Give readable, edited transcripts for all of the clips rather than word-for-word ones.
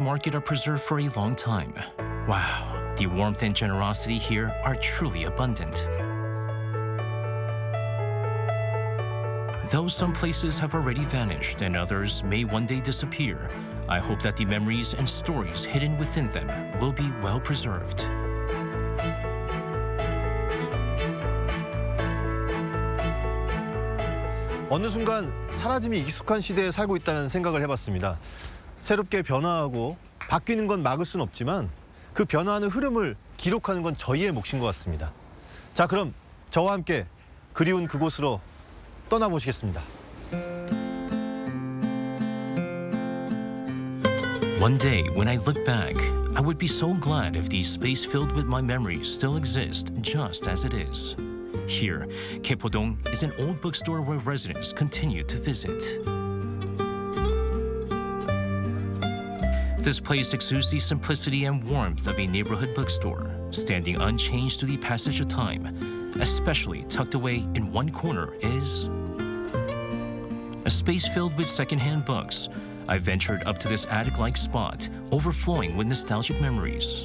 market are preserved for a long time. Wow, the warmth and generosity here are truly abundant. Though some places have already vanished and others may one day disappear, I hope that the memories and stories hidden within them will be well preserved. 어느 순간 사라짐이 익숙한 시대에 살고 있다는 생각을 해봤습니다. 새롭게 변화하고 바뀌는 건 막을 순 없지만 그 변화하는 흐름을 기록하는 건 저희의 몫인 것 같습니다. 자, 그럼 저와 함께 그리운 그곳으로 떠나보시겠습니다. One day, when I look back, I would be so glad if the space filled with my memories still exists just as it is. Here, Gaepodong is an old bookstore where residents continue to visit. This place exudes the simplicity and warmth of a neighborhood bookstore, standing unchanged through the passage of time. Especially tucked away in one corner is a space filled with secondhand books. I ventured up to this attic-like spot, overflowing with nostalgic memories.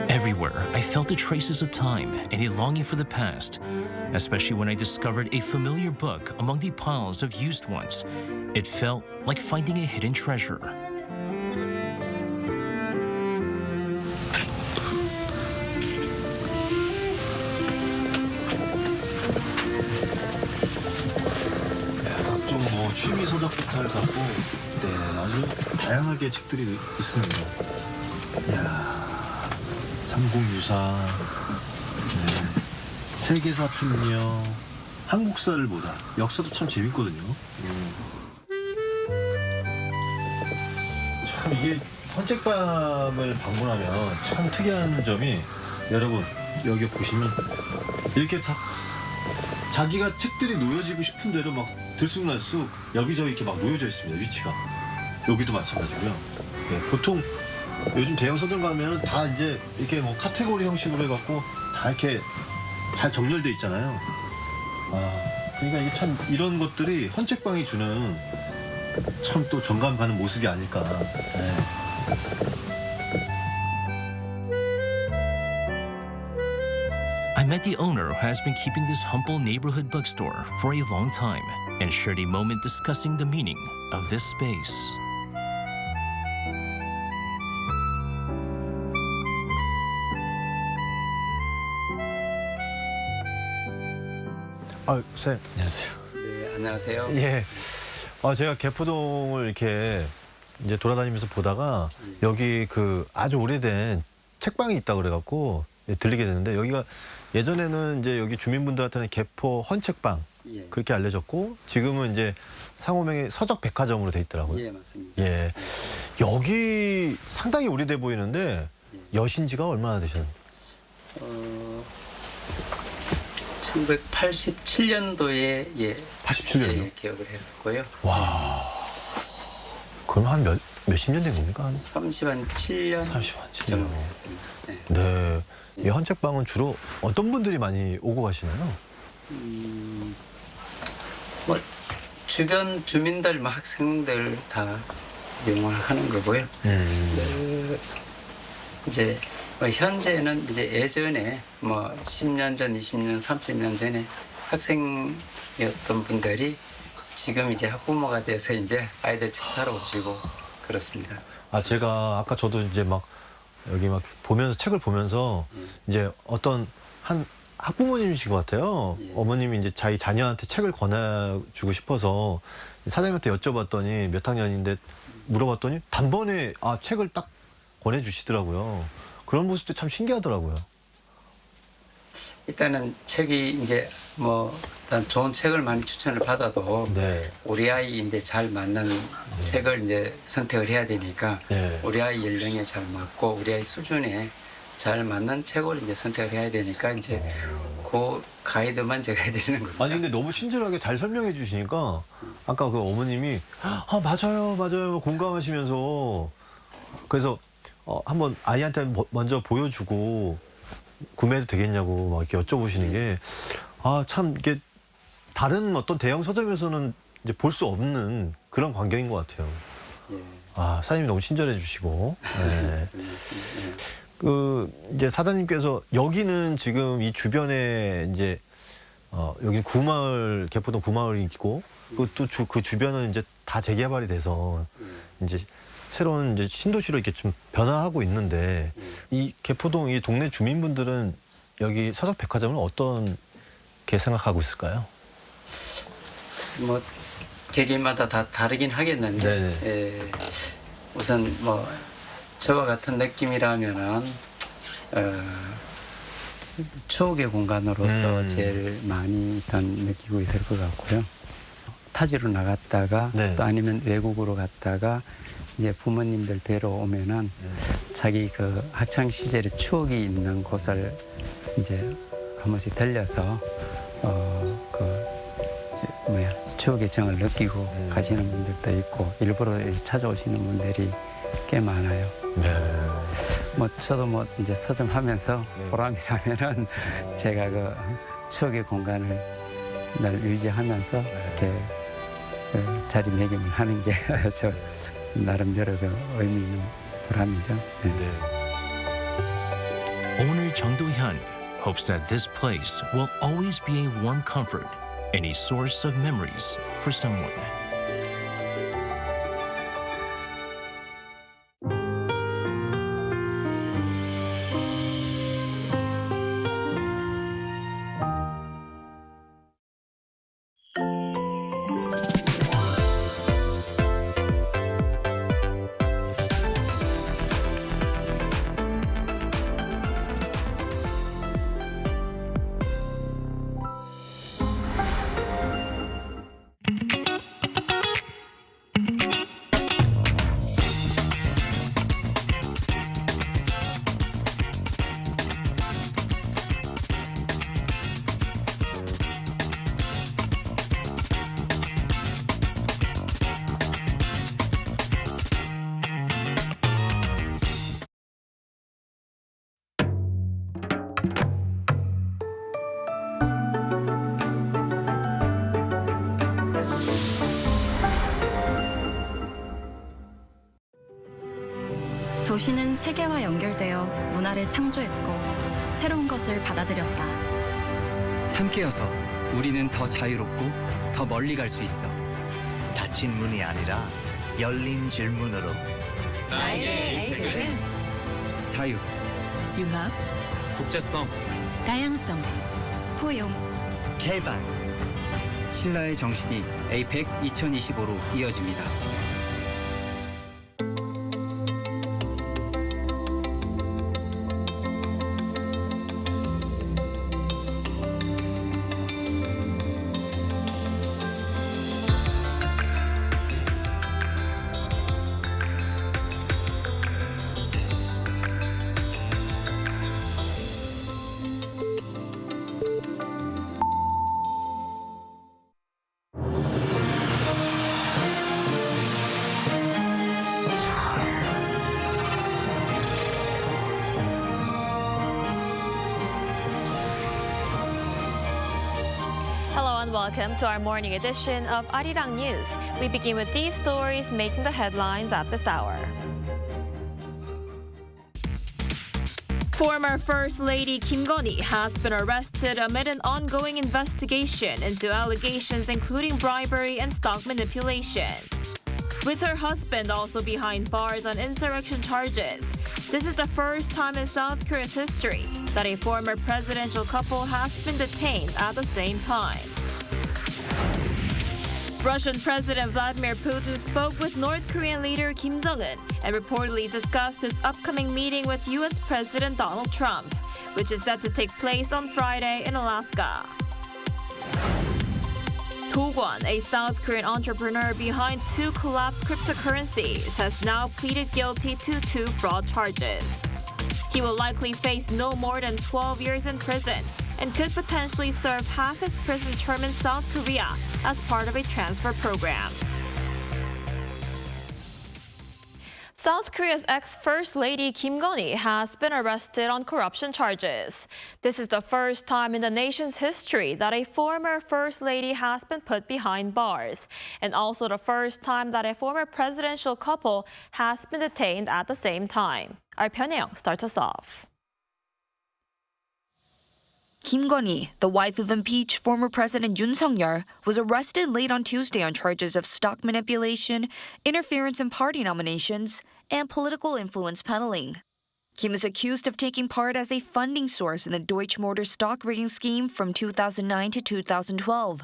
Everywhere, I felt the traces of time and a longing for the past, especially when I discovered a familiar book among the piles of used ones. It felt like finding a hidden treasure. 각종 취미 서적부터 해갖고 아주 다양하게 책들이 있습니다. 이야. 삼국유사, 세계사 필력, 한국사를 보다. 역사도 참 재밌거든요. 참 이게 헌책방을 방문하면 참 특이한 점이 여러분 여기 보시면 이렇게 자기가 책들이 놓여지고 싶은 대로 막 들쑥날쑥 여기저기 이렇게 막 놓여져 있습니다. 위치가. 여기도 마찬가지고요. 네, 보통 요즘 대형 서점 가면은 다 이제 이렇게 뭐 카테고리 형식으로 해갖고 다 이렇게 잘 정렬돼 있잖아요. 그러니까 이게 참 이런 것들이 헌책방이 주는 참 또 정감 가는 모습이 아닐까. 네. I met the owner who has been keeping this humble neighborhood bookstore for a long time and shared a moment discussing the meaning of this space. 선생님, 안녕하세요. 네, 안녕하세요. 예. 제가 개포동을 이렇게 이제 돌아다니면서 보다가 여기 그 아주 오래된 책방이 있다고 그래갖고 들리게 됐는데 여기가 예전에는 이제 여기 주민분들한테는 개포 헌책방 예. 그렇게 알려졌고 지금은 이제 상호명이 서적 백화점으로 돼 있더라고요. 예, 맞습니다. 예. 여기 상당히 오래돼 보이는데 여신 지가 얼마나 되셨나요? 1987년도에 87년이요? 예, 개업을 했었고요. 와. 그럼 한 몇십 년 된 겁니까? 한 37년 37년 정도 됐습니다. 네. 네. 이 헌책방은 주로 어떤 분들이 많이 오고 가시나요? 뭐 주변 주민들, 뭐 학생들 다 이용을 하는 거고요. 이제 현재는 이제 예전에 뭐 10년 전, 20년, 30년 전에 학생이었던 분들이 지금 이제 학부모가 돼서 이제 아이들 책 사러 오시고 그렇습니다. 제가 아까 저도 이제 막 여기 막 보면서 책을 보면서 이제 어떤 한 학부모님이신 것 같아요. 예. 어머님이 이제 자기 자녀한테 책을 권해주고 싶어서 사장님한테 여쭤봤더니 몇 학년인데 물어봤더니 단번에 책을 딱 권해주시더라고요. 그런 모습도 참 신기하더라고요. 일단은 책이 이제 뭐 일단 좋은 책을 많이 추천을 받아도 네. 우리 아이 이제 잘 맞는 책을 이제 선택을 해야 되니까 네. 우리 아이 연령에 잘 맞고 우리 아이 수준에 잘 맞는 책을 이제 선택을 해야 되니까 이제 그 가이드만 제가 해드리는 겁니다. 아니 근데 너무 친절하게 잘 설명해 주시니까 아까 그 어머님이 맞아요 공감하시면서 그래서 한번 아이한테 먼저 보여주고 구매해도 되겠냐고 막 이렇게 여쭤보시는 게 참 이게 다른 어떤 대형 서점에서는 이제 볼 수 없는 그런 광경인 것 같아요. 예. 사장님이 너무 친절해 주시고. 네. 예. 이제 사장님께서 여기는 지금 이 주변에 이제 여기 구마을 개포동 구마을이 있고 또 그 주변은 이제 다 재개발이 돼서 이제 새로운 이제 신도시로 이렇게 좀 변화하고 있는데 이 개포동 이 동네 주민분들은 여기 서석백화점을 어떻게 생각하고 있을까요? 뭐 개개인마다 다 다르긴 하겠는데 예, 우선 뭐 저와 같은 느낌이라면은 추억의 공간으로서 제일 많이 일단 느끼고 있을 것 같고요. 타지로 나갔다가 또 아니면 외국으로 갔다가 이제 부모님들 뵈러 오면은 자기 그 학창 시절의 추억이 있는 곳을 이제 한 번씩 들려서 추억의 정을 느끼고 가시는 분들도 있고 일부러 찾아오시는 분들이 꽤 많아요. 뭐 저도 뭐 이제 서점 하면서 보람이라면은 제가 그 추억의 공간을 늘 유지하면서 이렇게 자리매김을 하는 게 저 나름대로 그 의미 있는 보람이죠. Owner Jung Do-hyun hopes that this place will always be a warm comfort and a source of memories for someone. 도시는 세계와 연결되어 문화를 창조했고 새로운 것을 받아들였다. 함께여서 우리는 더 자유롭고 더 멀리 갈 수 있어. 닫힌 문이 아니라 열린 질문으로 나에게 A극은 자유, 융합, 국제성, 다양성, 포용, 개발. 신라의 정신이 APEC 2025로 이어집니다. Hello and welcome to our morning edition of Arirang News. We begin with these stories making the headlines at this hour. Former First Lady Keon Hee has been arrested amid an ongoing investigation into allegations including bribery and stock manipulation. With her husband also behind bars on insurrection charges, this is the first time in South Korea's history that a former presidential couple has been detained at the same time. Russian President Vladimir Putin spoke with North Korean leader Kim Jong-un and reportedly discussed his upcoming meeting with U.S. President Donald Trump, which is set to take place on Friday in Alaska. Kwon, a South Korean entrepreneur behind two collapsed cryptocurrencies, has now pleaded guilty to 2 fraud charges. He will likely face no more than 12 years in prison and could potentially serve half his prison term in South Korea as part of a transfer program. South Korea's ex-First Lady Kim Keon-hee has been arrested on corruption charges. This is the first time in the nation's history that a former First Lady has been put behind bars, and also the first time that a former presidential couple has been detained at the same time. Our Pyeongyang starts us off. Kim Keon-hee, the wife of impeached former President Yoon Suk-yeol, was arrested late on Tuesday on charges of stock manipulation, interference in party nominations, and political influence peddling. Kim is accused of taking part as a funding source in the Deutsche Motor stock rigging scheme from 2009 to 2012,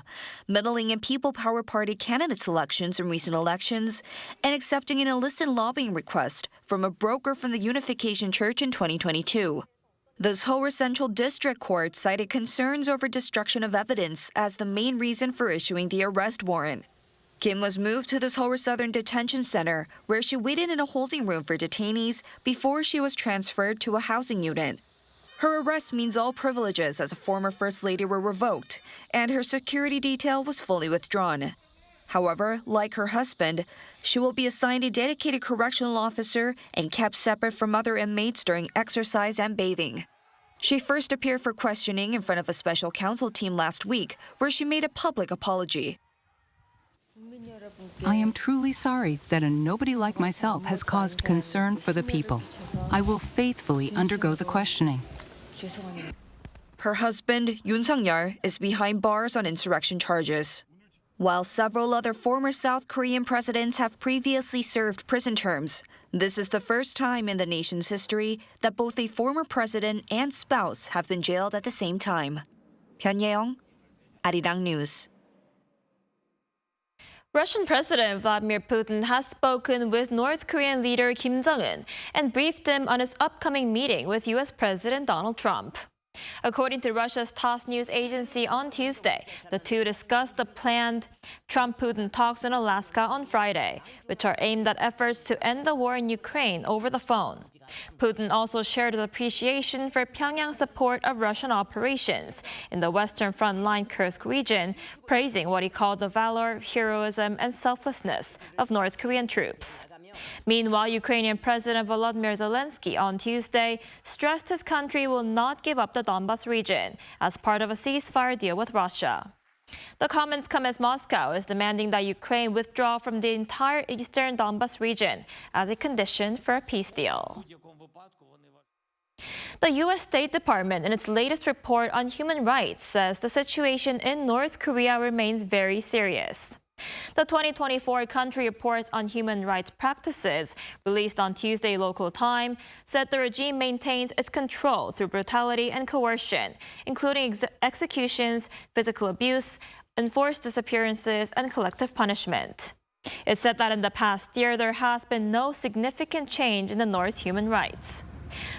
meddling in People Power Party candidate selections in recent elections, and accepting an illicit lobbying request from a broker from the Unification Church in 2022. The Seoul Central District Court cited concerns over destruction of evidence as the main reason for issuing the arrest warrant. Kim was moved to the Seoul Southern Detention Center, where she waited in a holding room for detainees before she was transferred to a housing unit. Her arrest means all privileges as a former First Lady were revoked, and her security detail was fully withdrawn. However, like her husband, she will be assigned a dedicated correctional officer and kept separate from other inmates during exercise and bathing. She first appeared for questioning in front of a special counsel team last week, where she made a public apology. I am truly sorry that a nobody like myself has caused concern for the people. I will faithfully undergo the questioning. Her husband, Yoon Suk-yeol, is behind bars on insurrection charges. While several other former South Korean presidents have previously served prison terms, this is the first time in the nation's history that both a former president and spouse have been jailed at the same time. Pyeongyang, Arirang News. Russian President Vladimir Putin has spoken with North Korean leader Kim Jong-un and briefed him on his upcoming meeting with U.S. President Donald Trump. According to Russia's TASS news agency on Tuesday, the two discussed the planned Trump-Putin talks in Alaska on Friday, which are aimed at efforts to end the war in Ukraine over the phone. Putin also shared his appreciation for Pyongyang's support of Russian operations in the Western Frontline Kursk region, praising what he called the valor, heroism, and selflessness of North Korean troops. Meanwhile, Ukrainian President Volodymyr Zelensky on Tuesday stressed his country will not give up the Donbas region as part of a ceasefire deal with Russia. The comments come as Moscow is demanding that Ukraine withdraw from the entire eastern Donbas region as a condition for a peace deal. The U.S. State Department, in its latest report on human rights, says the situation in North Korea remains very serious. The 2024 Country Reports on Human Rights Practices, released on Tuesday local time, said the regime maintains its control through brutality and coercion, including executions, physical abuse, enforced disappearances, and collective punishment. It said that in the past year, there has been no significant change in the North's human rights.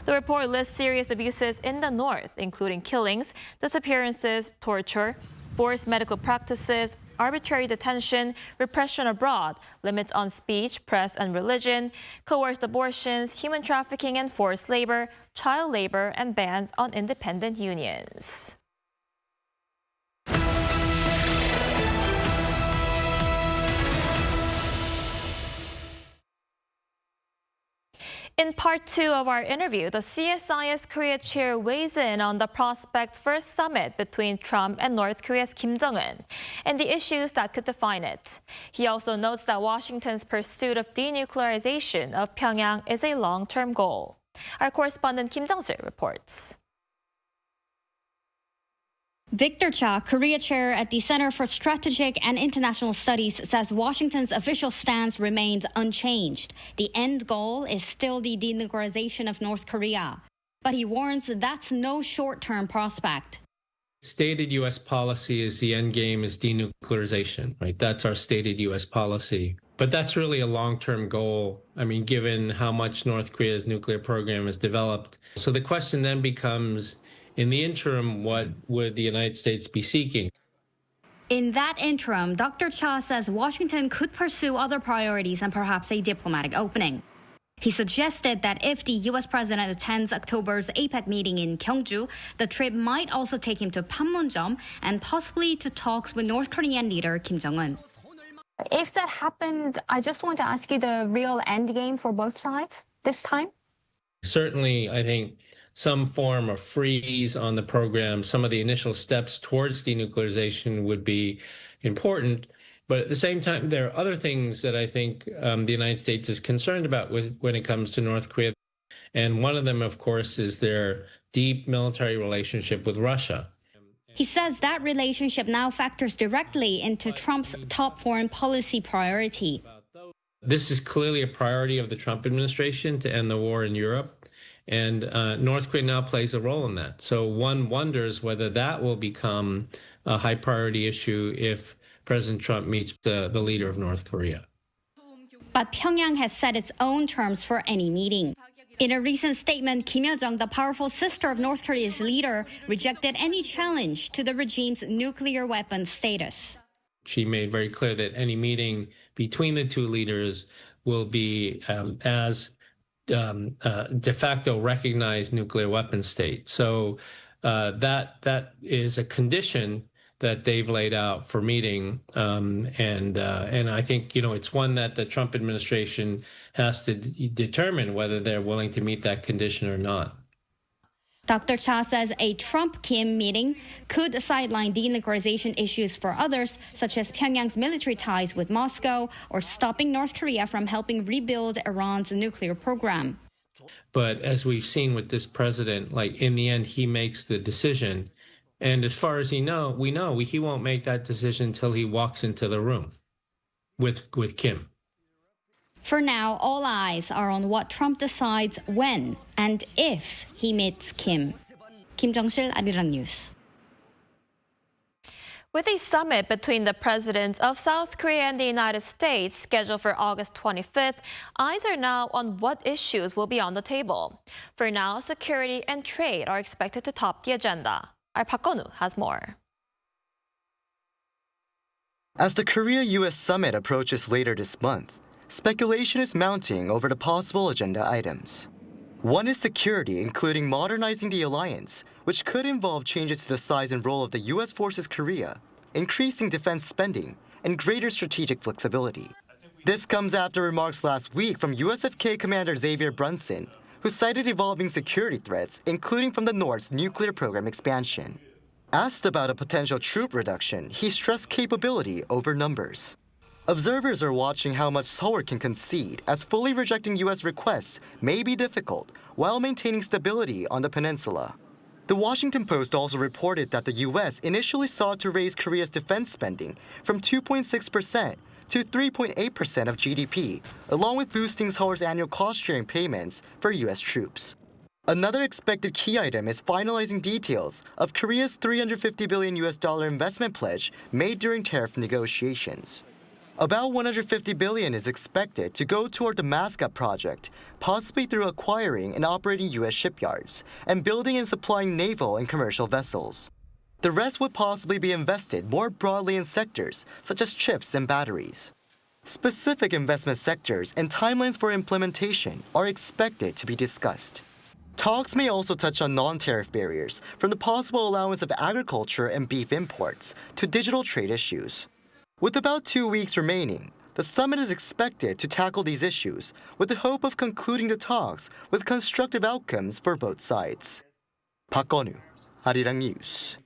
The report lists serious abuses in the North, including killings, disappearances, torture, forced medical practices, arbitrary detention, repression abroad, limits on speech, press, and religion, coerced abortions, human trafficking and forced labor, child labor, and bans on independent unions. In part 2 of our interview, the CSIS Korea chair weighs in on the prospects for a summit between Trump and North Korea's Kim Jong-un and the issues that could define it. He also notes that Washington's pursuit of denuclearization of Pyongyang is a long-term goal. Our correspondent Kim Jung-sil reports. Victor Cha, Korea chair at the Center for Strategic and International Studies, says Washington's official stance remains unchanged. The end goal is still the denuclearization of North Korea. But he warns that's no short-term prospect. Stated U.S. policy is the end game is denuclearization, right? That's our stated U.S. policy. But that's really a long-term goal. I mean, given how much North Korea's nuclear program has developed. So the question then becomes, in the interim, what would the United States be seeking? In that interim, Dr. Cha says Washington could pursue other priorities and perhaps a diplomatic opening. He suggested that if the U.S. president attends October's APEC meeting in Gyeongju, the trip might also take him to Panmunjom and possibly to talks with North Korean leader Kim Jong-un. If that happened, I just want to ask you the real end game for both sides this time? Certainly, I think some form of freeze on the program, some of the initial steps towards denuclearization would be important. But at the same time, there are other things that I think the United States is concerned about when it comes to North Korea. And one of them, of course, is their deep military relationship with Russia. He says that relationship now factors directly into Trump's top foreign policy priority. This is clearly a priority of the Trump administration to end the war in Europe. And North Korea now plays a role in that. So one wonders whether that will become a high priority issue if President Trump meets the leader of North Korea. But Pyongyang has set its own terms for any meeting. In a recent statement, Kim Yo-jong, the powerful sister of North Korea's leader, rejected any challenge to the regime's nuclear weapons status. She made very clear that any meeting between the two leaders will be as de facto recognized nuclear weapon state. So that is a condition that they've laid out for meeting, and I think it's one that the Trump administration has to determine whether they're willing to meet that condition or not. Dr. Cha says a Trump-Kim meeting could sideline denuclearization issues for others, such as Pyongyang's military ties with Moscow or stopping North Korea from helping rebuild Iran's nuclear program. But as we've seen with this president, in the end, he makes the decision. And as far as we know, he won't make that decision until he walks into the room with Kim. For now, all eyes are on what Trump decides when and if he meets Kim. Kim Jong-sil, Arirang News. With a summit between the presidents of South Korea and the United States scheduled for August 25th, eyes are now on what issues will be on the table. For now, security and trade are expected to top the agenda. Our Park Kwon has more. As the Korea-U.S. summit approaches later this month, speculation is mounting over the possible agenda items. One is security, including modernizing the alliance, which could involve changes to the size and role of the U.S. forces Korea, increasing defense spending, and greater strategic flexibility. This comes after remarks last week from USFK Commander Xavier Brunson, who cited evolving security threats, including from the North's nuclear program expansion. Asked about a potential troop reduction, he stressed capability over numbers. Observers are watching how much Seoul can concede, as fully rejecting U.S. requests may be difficult while maintaining stability on the peninsula. The Washington Post also reported that the U.S. initially sought to raise Korea's defense spending from 2.6% to 3.8% of GDP, along with boosting Seoul's annual cost-sharing payments for U.S. troops. Another expected key item is finalizing details of Korea's $350 billion investment pledge made during tariff negotiations. About $150 billion is expected to go toward the Mascot project, possibly through acquiring and operating U.S. shipyards and building and supplying naval and commercial vessels. The rest would possibly be invested more broadly in sectors such as chips and batteries. Specific investment sectors and timelines for implementation are expected to be discussed. Talks may also touch on non-tariff barriers, from the possible allowance of agriculture and beef imports to digital trade issues. With about 2 weeks remaining, the summit is expected to tackle these issues with the hope of concluding the talks with constructive outcomes for both sides. Park Kwon, Arirang News.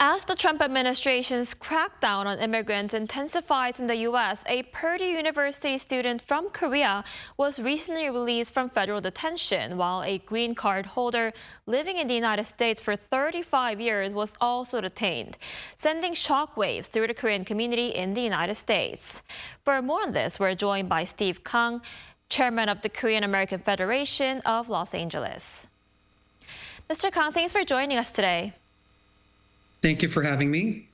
As the Trump administration's crackdown on immigrants intensifies in the U.S., a Purdue University student from Korea was recently released from federal detention, while a green card holder living in the United States for 35 years was also detained, sending shockwaves through the Korean community in the United States. For more on this, we're joined by Steve Kang, chairman of the Korean American Federation of Los Angeles. Mr. Kang, thanks for joining us today. Thank you for having me.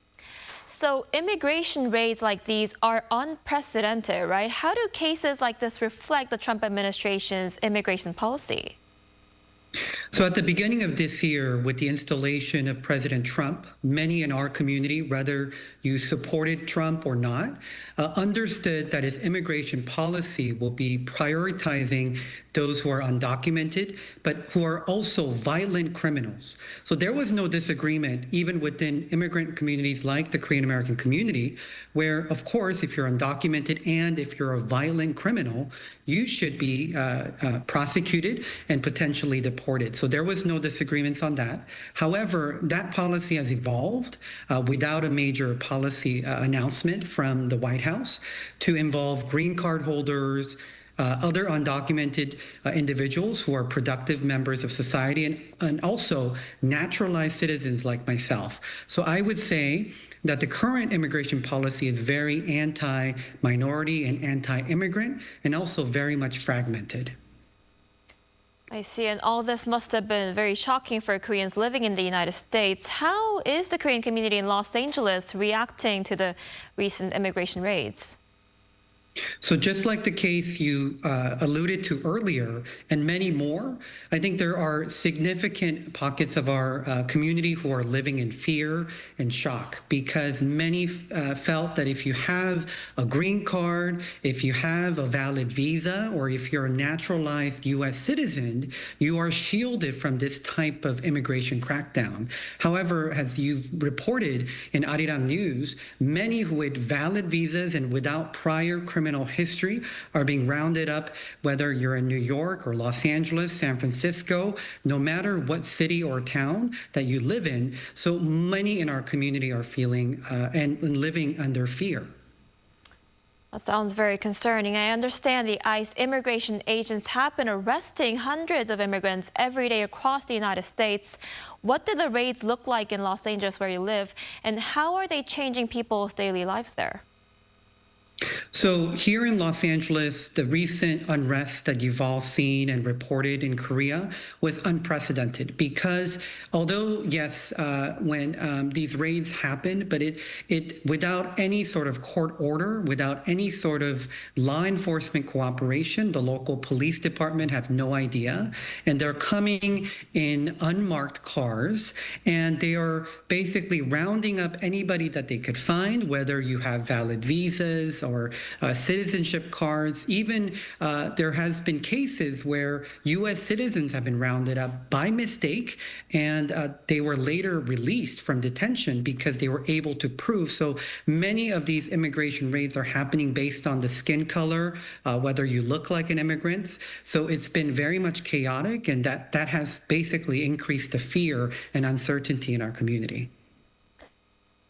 So immigration raids like these are unprecedented, right? How do cases like this reflect the Trump administration's immigration policy? So at the beginning of this year, with the installation of President Trump, many in our community, whether you supported Trump or not, understood that his immigration policy will be prioritizing those who are undocumented, but who are also violent criminals. So there was no disagreement, even within immigrant communities like the Korean American community, where, of course, if you're undocumented and if you're a violent criminal, you should be prosecuted and potentially deported. So there was no disagreements on that. However, that policy has evolved without a major policy announcement from the White House to involve green card holders, other undocumented individuals who are productive members of society, and also naturalized citizens like myself. So I would say that the current immigration policy is very anti-minority and anti-immigrant, and also very much fragmented. I see, and all this must have been very shocking for Koreans living in the United States. How is the Korean community in Los Angeles reacting to the recent immigration raids? So just like the case you alluded to earlier, and many more, I think there are significant pockets of our community who are living in fear and shock, because many felt that if you have a green card, if you have a valid visa, or if you're a naturalized U.S. citizen, you are shielded from this type of immigration crackdown. However, as you've reported in Arirang News, many who had valid visas and without prior criminal history are being rounded up, whether you're in New York or Los Angeles, San Francisco, no matter what city or town that you live in. So many in our community are feeling and living under fear. That sounds very concerning. I understand the ICE immigration agents have been arresting hundreds of immigrants every day across the United States. What do the raids look like in Los Angeles, where you live, and how are they changing people's daily lives there? So here in Los Angeles, the recent unrest that you've all seen and reported in Korea was unprecedented, because although, yes, when these raids happened, but it without any sort of court order, without any sort of law enforcement cooperation, the local police department have no idea. And they're coming in unmarked cars, and they are basically rounding up anybody that they could find, whether you have valid visas or citizenship cards. Even there has been cases where U.S. citizens have been rounded up by mistake, and they were later released from detention because they were able to prove. So many of these immigration raids are happening based on the skin color, whether you look like an immigrant. So it's been very much chaotic, and that has basically increased the fear and uncertainty in our community.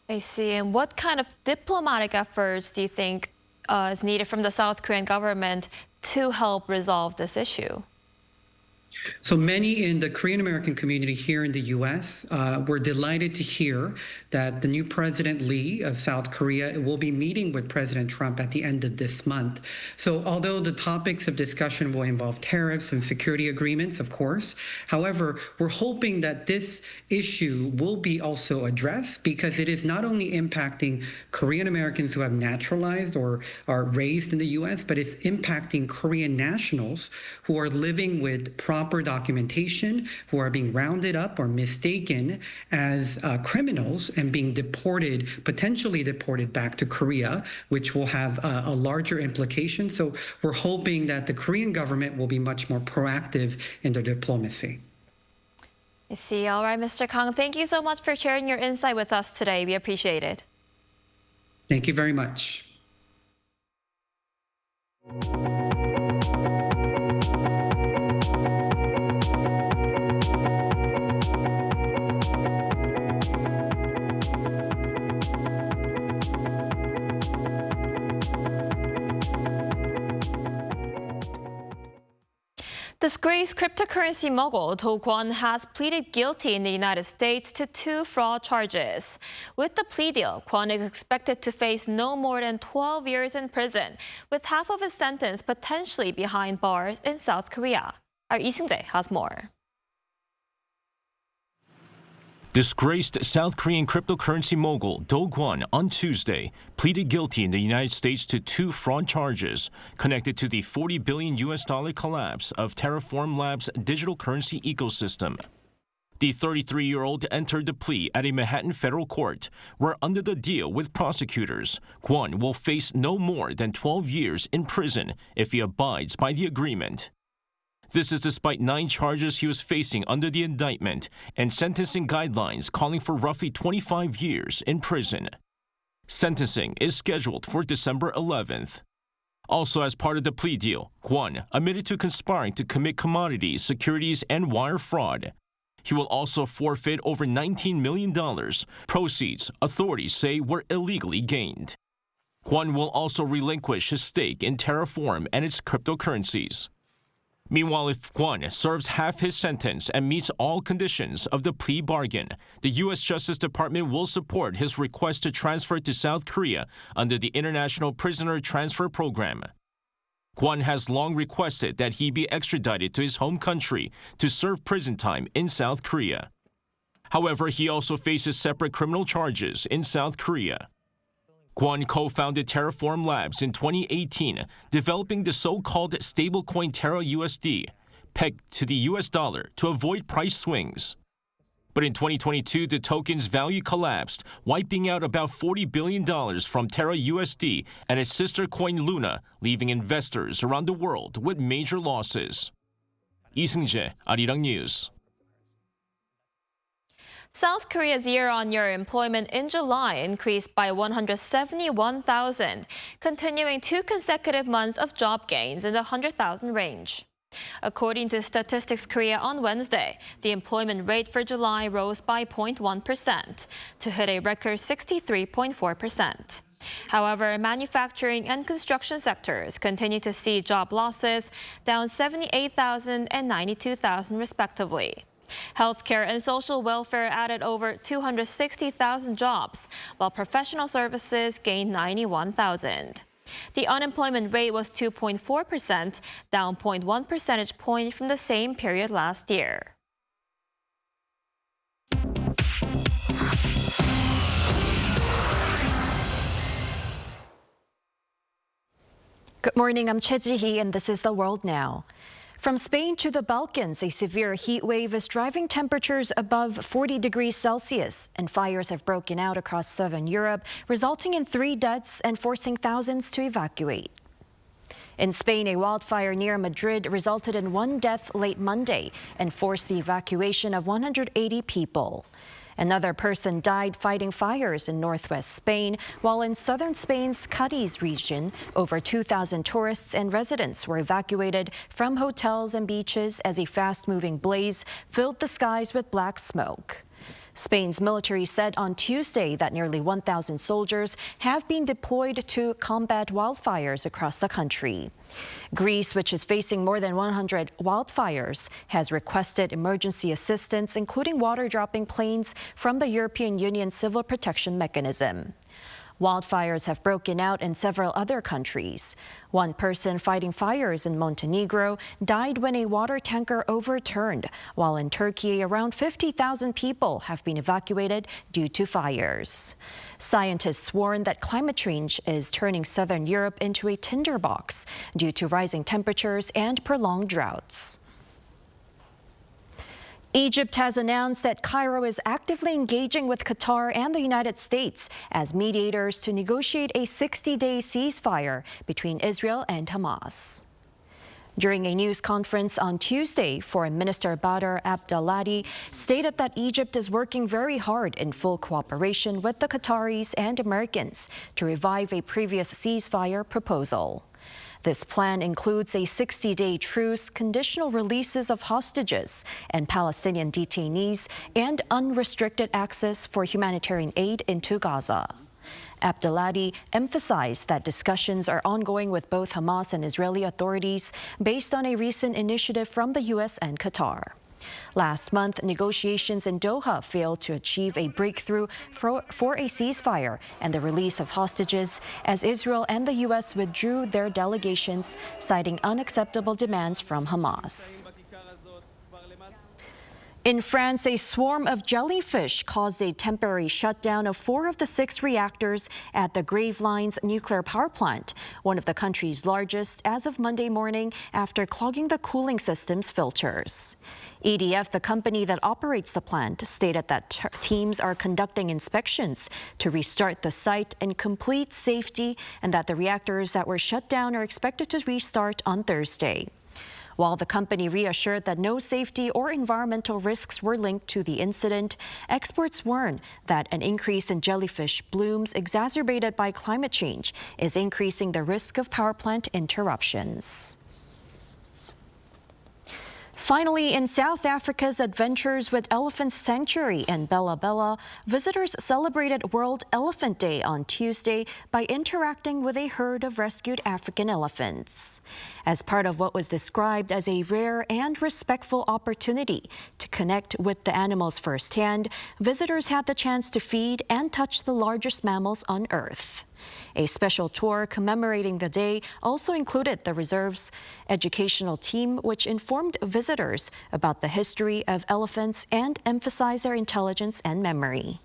I see. And what kind of diplomatic efforts do you think is needed from the South Korean government to help resolve this issue? So many in the Korean American community here in the U.S. Were delighted to hear that the new President Lee of South Korea will be meeting with President Trump at the end of this month. So although the topics of discussion will involve tariffs and security agreements, of course, however, we're hoping that this issue will be also addressed, because it is not only impacting Korean Americans who have naturalized or are raised in the U.S., but it's impacting Korean nationals who are living with proper documentation, who are being rounded up or mistaken as criminals and being deported, potentially deported back to Korea, which will have a larger implication. So we're hoping that the Korean government will be much more proactive in their diplomacy. I see. All right, Mr. Kang, thank you so much for sharing your insight with us today. We appreciate it. Thank you very much. Disgraced cryptocurrency mogul Kwon has pleaded guilty in the United States to 2 fraud charges. With the plea deal, Kwon is expected to face no more than 12 years in prison, with half of his sentence potentially behind bars in South Korea. Our Lee Seung-jae has more. Disgraced South Korean cryptocurrency mogul Do Kwon on Tuesday pleaded guilty in the United States to 2 fraud charges connected to the $40 billion collapse of Terraform Labs' digital currency ecosystem. The 33-year-old entered the plea at a Manhattan federal court, where under the deal with prosecutors, Kwon will face no more than 12 years in prison if he abides by the agreement. This is despite 9 charges he was facing under the indictment and sentencing guidelines calling for roughly 25 years in prison. Sentencing is scheduled for December 11th. Also, as part of the plea deal, Kwon admitted to conspiring to commit commodities, securities, and wire fraud. He will also forfeit over $19 million, proceeds authorities say were illegally gained. Kwon will also relinquish his stake in Terraform and its cryptocurrencies. Meanwhile, if Kwon serves half his sentence and meets all conditions of the plea bargain, the U.S. Justice Department will support his request to transfer to South Korea under the International Prisoner Transfer Program. Kwon has long requested that he be extradited to his home country to serve prison time in South Korea. However, he also faces separate criminal charges in South Korea. Kwon co-founded Terraform Labs in 2018, developing the so-called stablecoin Terra-USD, pegged to the US dollar to avoid price swings. But in 2022, the token's value collapsed, wiping out about $40 billion from Terra-USD and its sister coin Luna, leaving investors around the world with major losses. 이승재, Arirang News. South Korea's year-on-year employment in July increased by 171,000, continuing 2 consecutive months of job gains in the 100,000 range. According to Statistics Korea on Wednesday, the employment rate for July rose by 0.1% to hit a record 63.4%. However, manufacturing and construction sectors continue to see job losses, down 78,000 and 92,000 respectively. Healthcare and social welfare added over 260,000 jobs, while professional services gained 91,000. The unemployment rate was 2.4%, down 0.1 percentage point from the same period last year. Good morning, I'm Choi Ji-hee, and this is The World Now. From Spain to the Balkans, a severe heat wave is driving temperatures above 40 degrees Celsius, and fires have broken out across southern Europe, resulting in 3 deaths and forcing thousands to evacuate. In Spain, a wildfire near Madrid resulted in 1 death late Monday and forced the evacuation of 180 people. Another person died fighting fires in northwest Spain, while in southern Spain's Cadiz region, over 2,000 tourists and residents were evacuated from hotels and beaches as a fast-moving blaze filled the skies with black smoke. Spain's military said on Tuesday that nearly 1,000 soldiers have been deployed to combat wildfires across the country. Greece, which is facing more than 100 wildfires, has requested emergency assistance, including water-dropping planes from the European Union Civil Protection Mechanism. Wildfires have broken out in several other countries. One person fighting fires in Montenegro died when a water tanker overturned, while in Turkey, around 50,000 people have been evacuated due to fires. Scientists warn that climate change is turning southern Europe into a tinderbox due to rising temperatures and prolonged droughts. Egypt has announced that Cairo is actively engaging with Qatar and the United States as mediators to negotiate a 60-day ceasefire between Israel and Hamas. During a news conference on Tuesday, Foreign Minister Badr Abdelhadi stated that Egypt is working very hard in full cooperation with the Qataris and Americans to revive a previous ceasefire proposal. This plan includes a 60-day truce, conditional releases of hostages and Palestinian detainees, and unrestricted access for humanitarian aid into Gaza. Abdelhadi emphasized that discussions are ongoing with both Hamas and Israeli authorities based on a recent initiative from the U.S. and Qatar. Last month, negotiations in Doha failed to achieve a breakthrough for a ceasefire and the release of hostages as Israel and the U.S. withdrew their delegations, citing unacceptable demands from Hamas. In France, a swarm of jellyfish caused a temporary shutdown of 4 of the 6 reactors at the Gravelines nuclear power plant, one of the country's largest, as of Monday morning after clogging the cooling system's filters. EDF, the company that operates the plant, stated that teams are conducting inspections to restart the site in complete safety and that the reactors that were shut down are expected to restart on Thursday. While the company reassured that no safety or environmental risks were linked to the incident, experts warn that an increase in jellyfish blooms exacerbated by climate change is increasing the risk of power plant interruptions. Finally, in South Africa's Adventures with Elephants Sanctuary in Bella Bella, visitors celebrated World Elephant Day on Tuesday by interacting with a herd of rescued African elephants. As part of what was described as a rare and respectful opportunity to connect with the animals firsthand, visitors had the chance to feed and touch the largest mammals on Earth. A special tour commemorating the day also included the reserve's educational team, which informed visitors about the history of elephants and emphasized their intelligence and memory.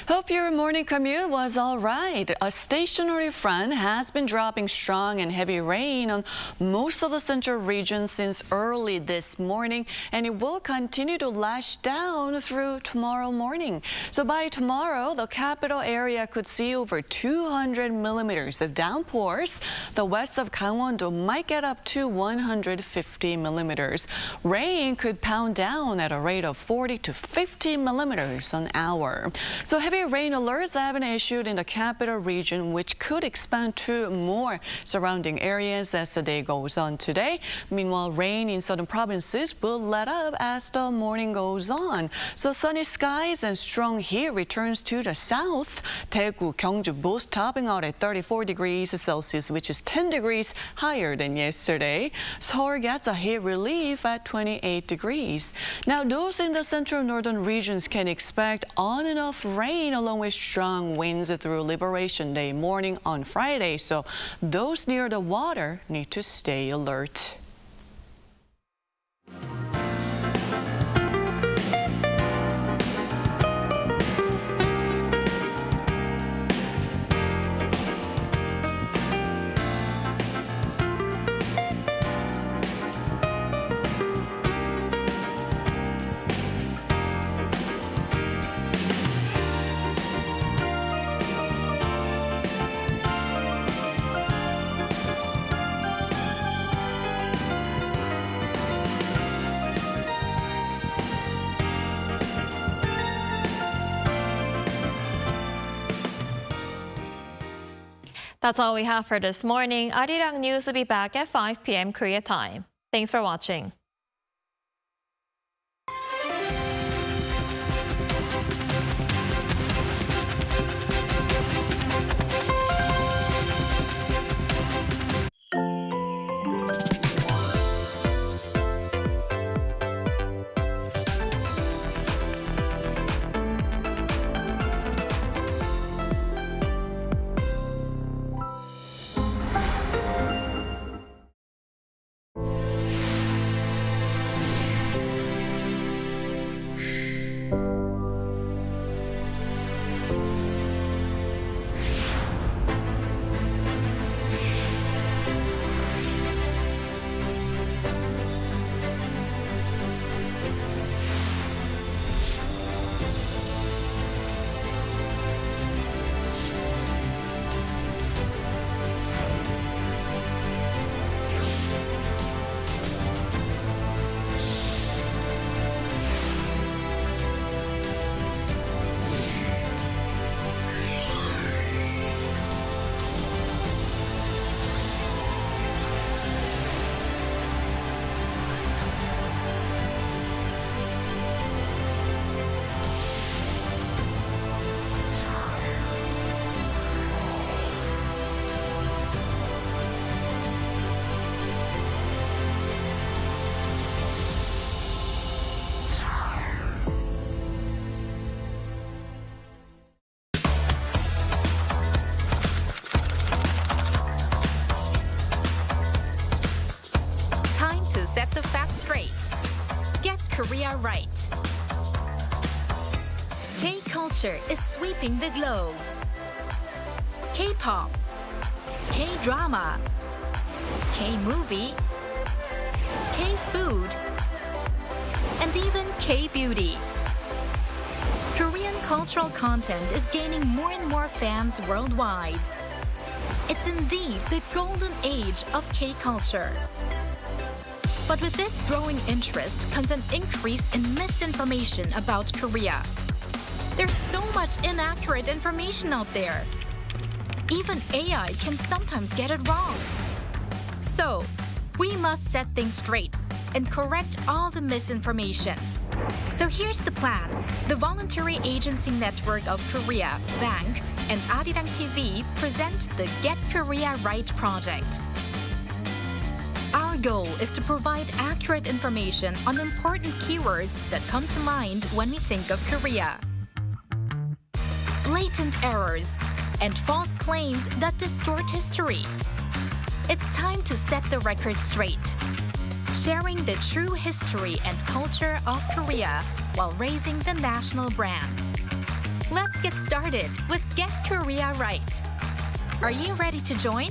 Hope your morning commute was all right. A stationary front has been dropping strong and heavy rain on most of the central region since early this morning, and it will continue to lash down through tomorrow morning. So by tomorrow, the capital area could see over 200 millimeters of downpours. The west of Gangwon-do might get up to 150 millimeters. Rain could pound down at a rate of 40 to 50 millimeters an hour. So heavy rain alerts have been issued in the capital region, which could expand to more surrounding areas as the day goes on today. Meanwhile, rain in southern provinces will let up as the morning goes on. So sunny skies and strong heat returns to the south. Daegu, Gyeongju both topping out at 34 degrees Celsius, which is 10 degrees higher than yesterday. Seoul gets a heat relief at 28 degrees. Now, those in the central northern regions can expect on and off rain along with strong winds through Liberation Day morning on Friday, so those near the water need to stay alert. That's all we have for this morning. Arirang News will be back at 5 p.m. Korea time. Thanks for watching. K-culture is sweeping the globe. K-pop, K-drama, K-movie, K-food, and even K-beauty. Korean cultural content is gaining more and more fans worldwide. It's indeed the golden age of K-culture. But with this growing interest comes an increase in misinformation about Korea. There's so much inaccurate information out there. Even AI can sometimes get it wrong. So, we must set things straight and correct all the misinformation. So here's the plan. The Voluntary Agency Network of Korea, Bank, and Arirang TV present the Get Korea Right project. Our goal is to provide accurate information on important keywords that come to mind when we think of Korea. Blatant errors and false claims that distort history. It's time to set the record straight. Sharing the true history and culture of Korea while raising the national brand. Let's get started with Get Korea Right. Are you ready to join?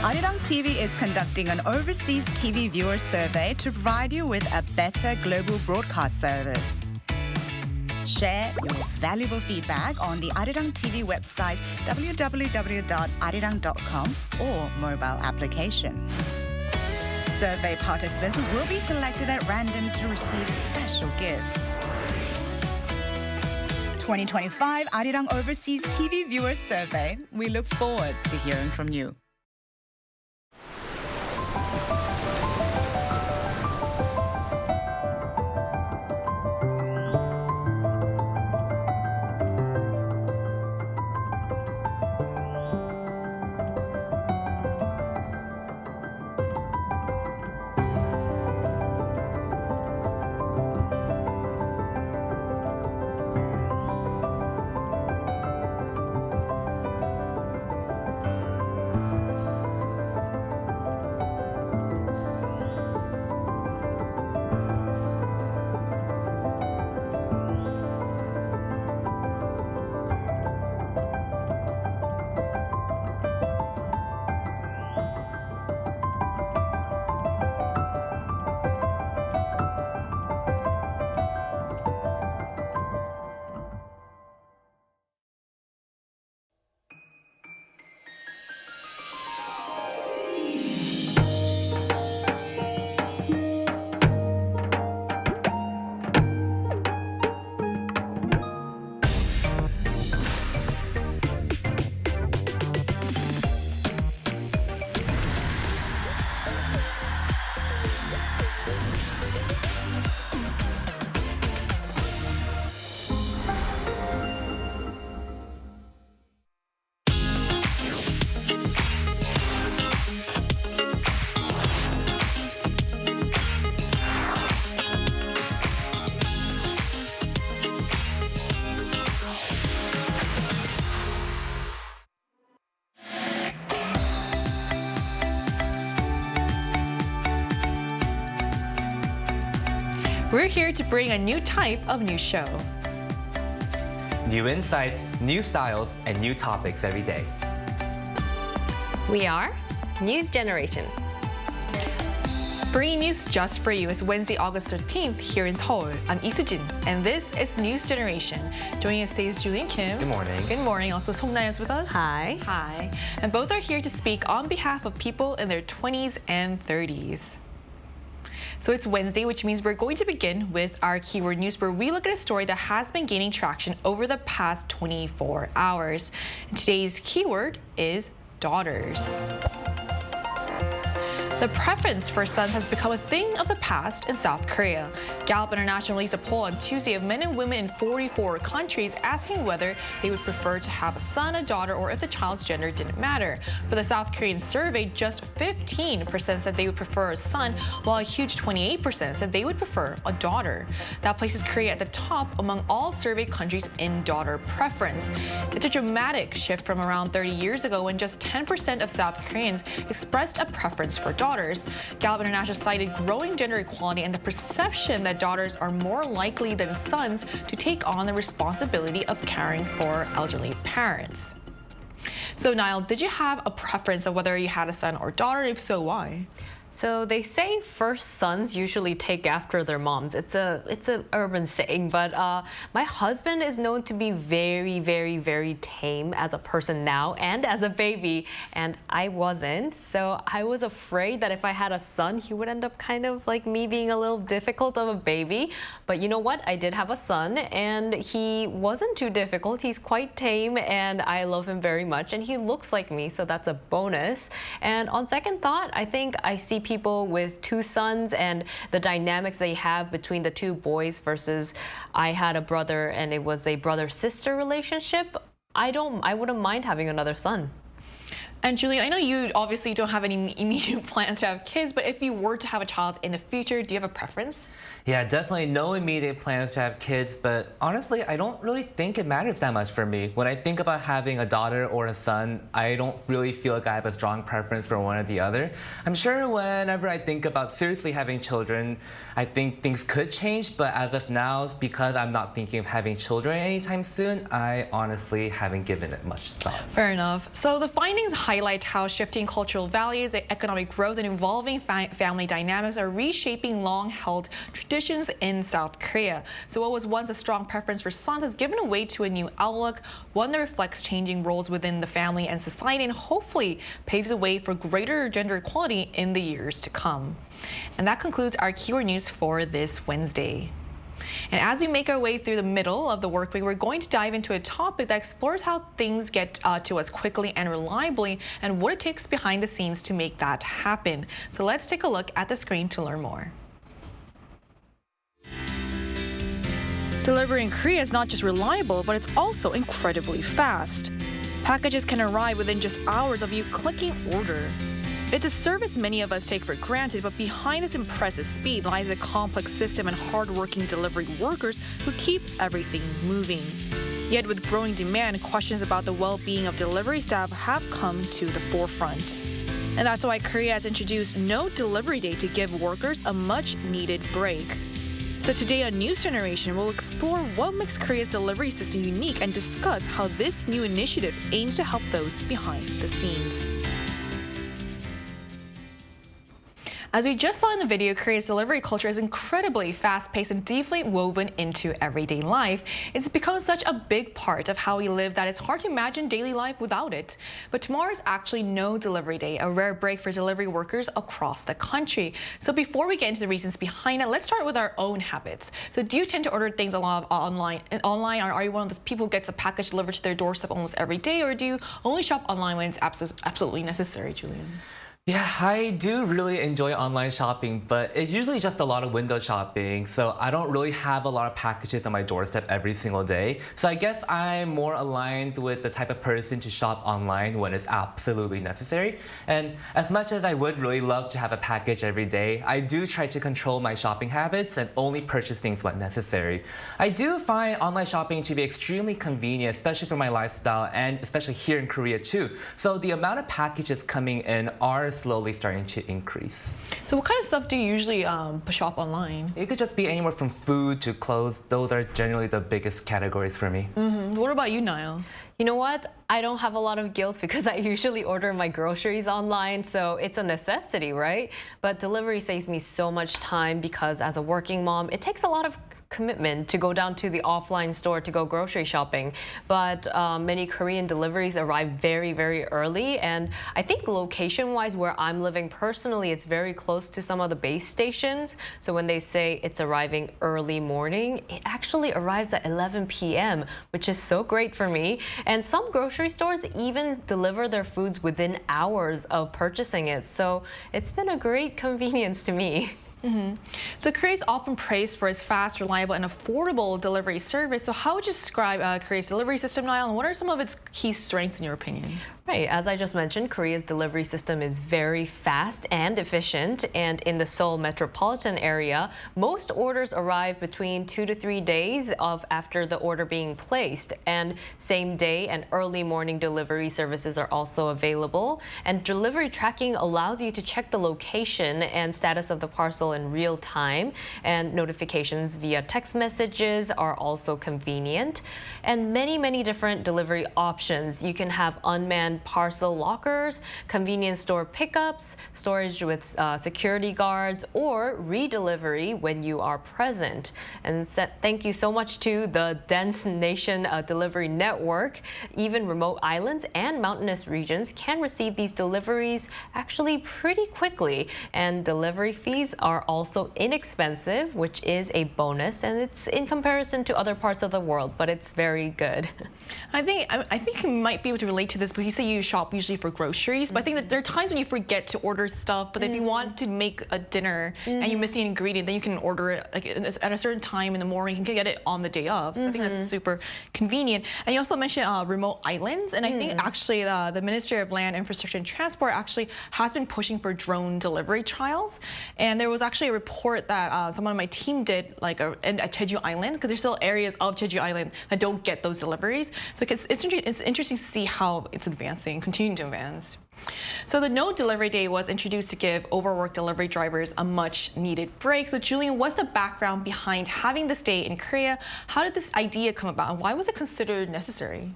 Arirang TV is conducting an overseas TV viewer survey to provide you with a better global broadcast service. Share your valuable feedback on the Arirang TV website www.arirang.com or mobile application. Survey participants will be selected at random to receive special gifts. 2025 Arirang Overseas TV Viewer Survey. We look forward to hearing from you. We're here to bring a new type of news show. New insights, new styles, and new topics every day. We are News Generation. Bringing news just for you is Wednesday, August 13th here in Seoul. I'm Lee Soo-jin, and this is News Generation. Joining us today is Julian Kim. Good morning. Good morning. Also, Song Na-yeon is with us. Hi. Hi. And both are here to speak on behalf of people in their 20s and 30s. So it's Wednesday, which means we're going to begin with our keyword news, where we look at a story that has been gaining traction over the past 24 hours. And today's keyword is daughters. The preference for sons has become a thing of the past in South Korea. Gallup International released a poll on Tuesday of men and women in 44 countries asking whether they would prefer to have a son, a daughter, or if the child's gender didn't matter. For the South Korean survey, just 15% said they would prefer a son, while a huge 28% said they would prefer a daughter. That places Korea at the top among all surveyed countries in daughter preference. It's a dramatic shift from around 30 years ago when just 10% of South Koreans expressed a preference for daughters. daughters. Gallup International cited growing gender equality and the perception that daughters are more likely than sons to take on the responsibility of caring for elderly parents. So Niall, did you have a preference of whether you had a son or daughter? If so, why? So they say first sons usually take after their moms. It's an urban saying, but my husband is known to be very, very, very tame as a person now and as a baby, and I wasn't. So I was afraid that if I had a son, he would end up kind of like me being a little difficult of a baby. But you know what? I did have a son, and he wasn't too difficult. He's quite tame, and I love him very much, and he looks like me, so that's a bonus. And on second thought, I think I see people with two sons and the dynamics they have between the two boys versus I had a brother and it was a brother-sister relationship. I wouldn't mind having another son. And Julian, I know you obviously don't have any immediate plans to have kids, but if you were to have a child in the future, do you have a preference? Yeah, definitely no immediate plans to have kids, but honestly, I don't really think it matters that much for me. When I think about having a daughter or a son, I don't really feel like I have a strong preference for one or the other. I'm sure whenever I think about seriously having children, I think things could change, but as of now, because I'm not thinking of having children anytime soon, I honestly haven't given it much thought. Fair enough. So the findings highlight how shifting cultural values, economic growth, and evolving family dynamics are reshaping long-held traditions in South Korea. So what was once a strong preference for sons has given way to a new outlook, one that reflects changing roles within the family and society and hopefully paves the way for greater gender equality in the years to come. And that concludes our keyword news for this Wednesday. And as we make our way through the middle of the work week, we're going to dive into a topic that explores how things get to us quickly and reliably and what it takes behind the scenes to make that happen. So let's take a look at the screen to learn more. Delivery in Korea is not just reliable, but it's also incredibly fast. Packages can arrive within just hours of you clicking order. It's a service many of us take for granted, but behind this impressive speed lies a complex system and hardworking delivery workers who keep everything moving. Yet with growing demand, questions about the well-being of delivery staff have come to the forefront. And that's why Korea has introduced No Delivery Day to give workers a much-needed break. So today on News Generation, we'll explore what makes Korea's delivery system unique and discuss how this new initiative aims to help those behind the scenes. As we just saw in the video, Korea's delivery culture is incredibly fast-paced and deeply woven into everyday life. It's become such a big part of how we live that it's hard to imagine daily life without it. But tomorrow is actually No Delivery Day, a rare break for delivery workers across the country. So before we get into the reasons behind it, let's start with our own habits. So do you tend to order things a lot online? Or are you one of those people who gets a package delivered to their doorstep almost every day? Or do you only shop online when it's absolutely necessary, Julian? Yeah, I do really enjoy online shopping, but it's usually just a lot of window shopping, so I don't really have a lot of packages on my doorstep every single day. So I guess I'm more aligned with the type of person to shop online when it's absolutely necessary. And as much as I would really love to have a package every day, I do try to control my shopping habits and only purchase things when necessary. I do find online shopping to be extremely convenient, especially for my lifestyle and especially here in Korea too. So the amount of packages coming in are slowly starting to increase. So what kind of stuff do you usually shop online? It could just be anywhere from food to clothes. Those are generally the biggest categories for me. What about you, Niall? You know what? I don't have a lot of guilt because I usually order my groceries online, so it's a necessity, right? But delivery saves me so much time because as a working mom, it takes a lot of commitment to go down to the offline store to go grocery shopping. But many Korean deliveries arrive very, very early. And I think location-wise, where I'm living personally, it's very close to some of the base stations. So when they say it's arriving early morning, it actually arrives at 11 p.m., which is so great for me. And some grocery stores even deliver their foods within hours of purchasing it. So it's been a great convenience to me. So Korea is often praised for its fast, reliable, and affordable delivery service. So how would you describe Korea's delivery system, Niall, and what are some of its key strengths in your opinion? Right, as I just mentioned, Korea's delivery system is very fast and efficient, and in the Seoul metropolitan area, most orders arrive between 2 to 3 days after the order being placed, and same day and early morning delivery services are also available. And delivery tracking allows you to check the location and status of the parcel in real time, and notifications via text messages are also convenient. And many different delivery options. You can have unmanned parcel lockers, convenience store pickups, storage with security guards, or redelivery when you are present. And thank you so much to the dense nation delivery network. Even remote islands and mountainous regions can receive these deliveries actually pretty quickly. And delivery fees are also inexpensive, which is a bonus. And it's in comparison to other parts of the world, but it's very good. I think you might be able to relate to this, but you say you shop usually for groceries, but I think that there are times when you forget to order stuff, but if you want to make a dinner and you miss the ingredient, then you can order it like at a certain time in the morning. You can get it on the day of. So I think that's super convenient. And you also mentioned remote islands, and I think actually the Ministry of Land, Infrastructure and Transport actually has been pushing for drone delivery trials. And there was actually a report that someone on my team did like at Jeju Island, because there's still areas of Jeju Island that don't get those deliveries. So it's interesting to see how it's advancing, continuing to advance. So the no delivery day was introduced to give overworked delivery drivers a much needed break. So Julian, what's the background behind having this day in Korea? How did this idea come about, and why was it considered necessary?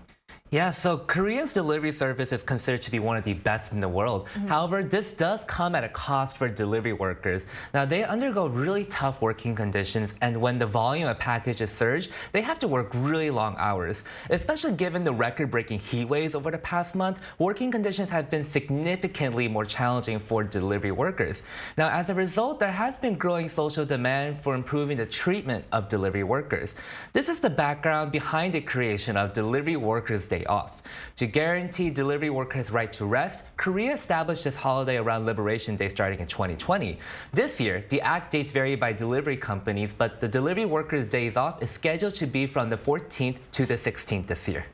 Yeah, so Korea's delivery service is considered to be one of the best in the world. However, this does come at a cost for delivery workers. Now, they undergo really tough working conditions, and when the volume of packages surge, they have to work really long hours. Especially given the record-breaking heat waves over the past month, working conditions have been significantly more challenging for delivery workers. Now, as a result, there has been growing social demand for improving the treatment of delivery workers. This is the background behind the creation of Delivery Workers' Day off. To guarantee delivery workers' right to rest, Korea established this holiday around Liberation Day starting in 2020. This year, the act dates vary by delivery companies, but the Delivery Workers' Days off is scheduled to be from the 14th to the 16th this year.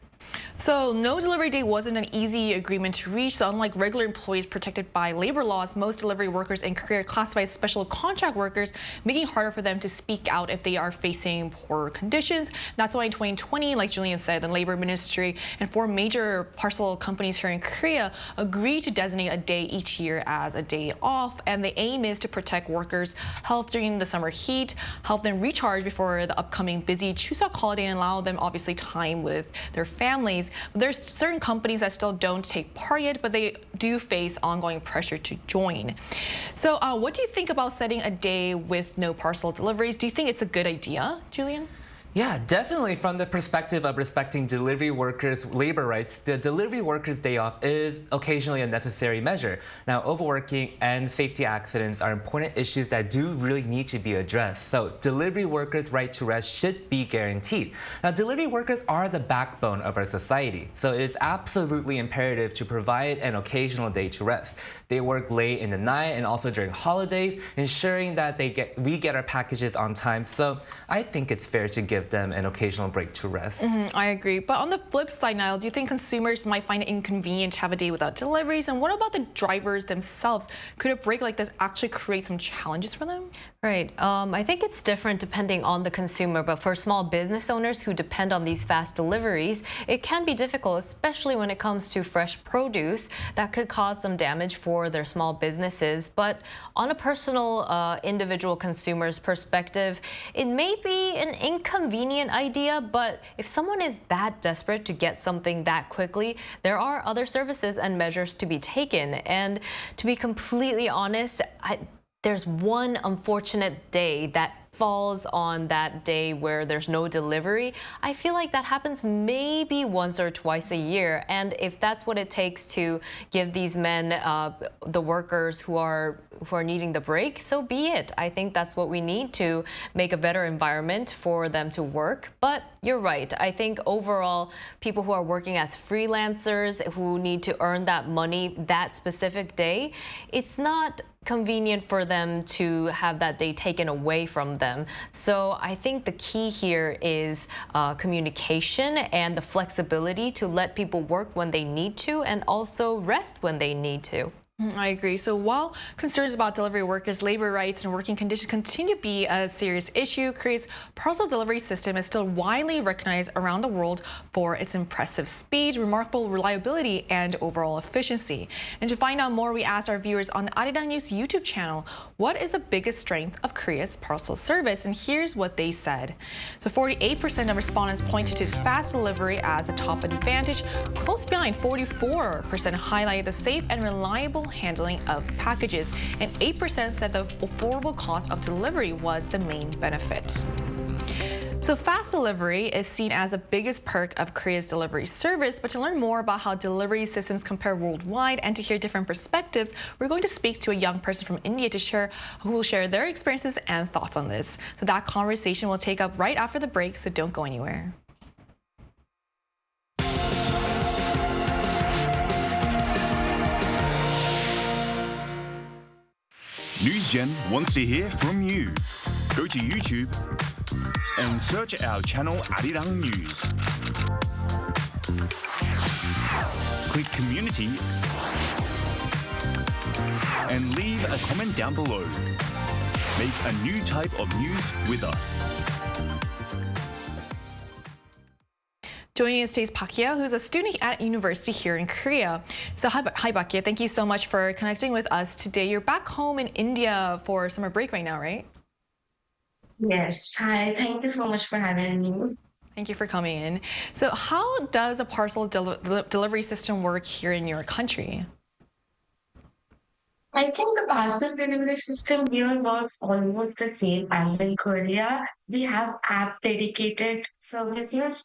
So no delivery day wasn't an easy agreement to reach. So unlike regular employees protected by labor laws, most delivery workers in Korea are classified as special contract workers, making it harder for them to speak out if they are facing poor conditions. That's why in 2020, like Julian said, the Labor Ministry and 4 major parcel companies here in Korea agreed to designate a day each year as a day off. And the aim is to protect workers' health during the summer heat, help them recharge before the upcoming busy Chuseok holiday, and allow them obviously time with their families. There's certain companies that still don't take part yet, but they do face ongoing pressure to join. So what do you think about setting a day with no parcel deliveries? Do you think it's a good idea, Julian? Yeah, definitely. From the perspective of respecting delivery workers' labor rights, the Delivery Workers' Day off is occasionally a necessary measure. Now, overworking and safety accidents are important issues that do really need to be addressed. So, delivery workers' right to rest should be guaranteed. Now, delivery workers are the backbone of our society, so it's absolutely imperative to provide an occasional day to rest. They work late in the night and also during holidays, ensuring that we get our packages on time. So, I think it's fair to give them an occasional break to rest. I agree. But on the flip side, Niall, do you think consumers might find it inconvenient to have a day without deliveries? And what about the drivers themselves? Could a break like this actually create some challenges for them? Right. I think it's different depending on the consumer, but for small business owners who depend on these fast deliveries, it can be difficult, especially when it comes to fresh produce that could cause some damage for their small businesses. But on a personal, individual consumer's perspective, it may be an inconvenient idea, but if someone is that desperate to get something that quickly, there are other services and measures to be taken. And to be completely honest, there's one unfortunate day that falls on that day where there's no delivery. I feel like that happens maybe once or twice a year. And if that's what it takes to give these men, the workers who are needing the break, so be it. I think that's what we need to make a better environment for them to work. But you're right. I think overall, people who are working as freelancers who need to earn that money that specific day, it's not convenient for them to have that day taken away from them. So I think the key here is communication and the flexibility to let people work when they need to and also rest when they need to. I agree. So while concerns about delivery workers' labor rights and working conditions continue to be a serious issue, Korea's parcel delivery system is still widely recognized around the world for its impressive speed, remarkable reliability, and overall efficiency. And to find out more, we asked our viewers on the Arirang News YouTube channel, what is the biggest strength of Korea's parcel service? And here's what they said. So 48% of respondents pointed to fast delivery as the top advantage. Close behind, 44% highlighted the safe and reliable handling of packages, and 8% said the affordable cost of delivery was the main benefit. So fast delivery is seen as the biggest perk of Korea's delivery service, but to learn more about how delivery systems compare worldwide and to hear different perspectives, we're going to speak to a young person from India who will share their experiences and thoughts on this. So that conversation will take up right after the break, so don't go anywhere. NewsGen wants to hear from you. Go to YouTube and search our channel Arirang News. Click Community and leave a comment down below. Make a new type of news with us. Joining us today is Bakia, who's a student at university here in Korea. So hi Bakia, thank you so much for connecting with us today. You're back home in India for summer break right now, right? Yes. Hi, thank you so much for having me. Thank you for coming in. So how does a parcel delivery system work here in your country? I think the parcel delivery system here works almost the same as in Korea. We have app dedicated services.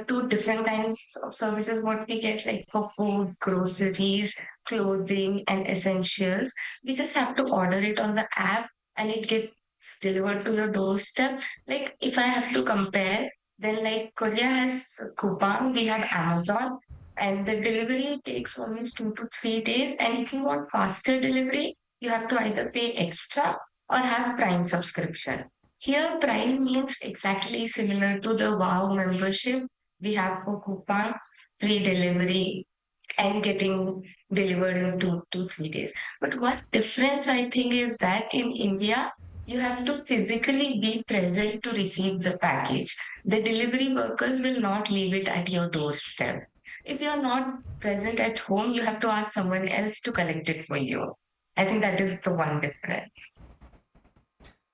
Two different kinds of services what we get, like for food, groceries, clothing, and essentials. We just have to order it on the app and it gets delivered to your doorstep. Like if I have to compare, then like Korea has Coupang, we have Amazon, and the delivery takes almost 2 to 3 days. And if you want faster delivery, you have to either pay extra or have Prime subscription. Here, Prime means exactly similar to the WOW membership we have for Coupang, free delivery and getting delivered in 2 to 3 days. But what difference I think is that in India, you have to physically be present to receive the package. The delivery workers will not leave it at your doorstep. If you're not present at home, you have to ask someone else to collect it for you. I think that is the one difference.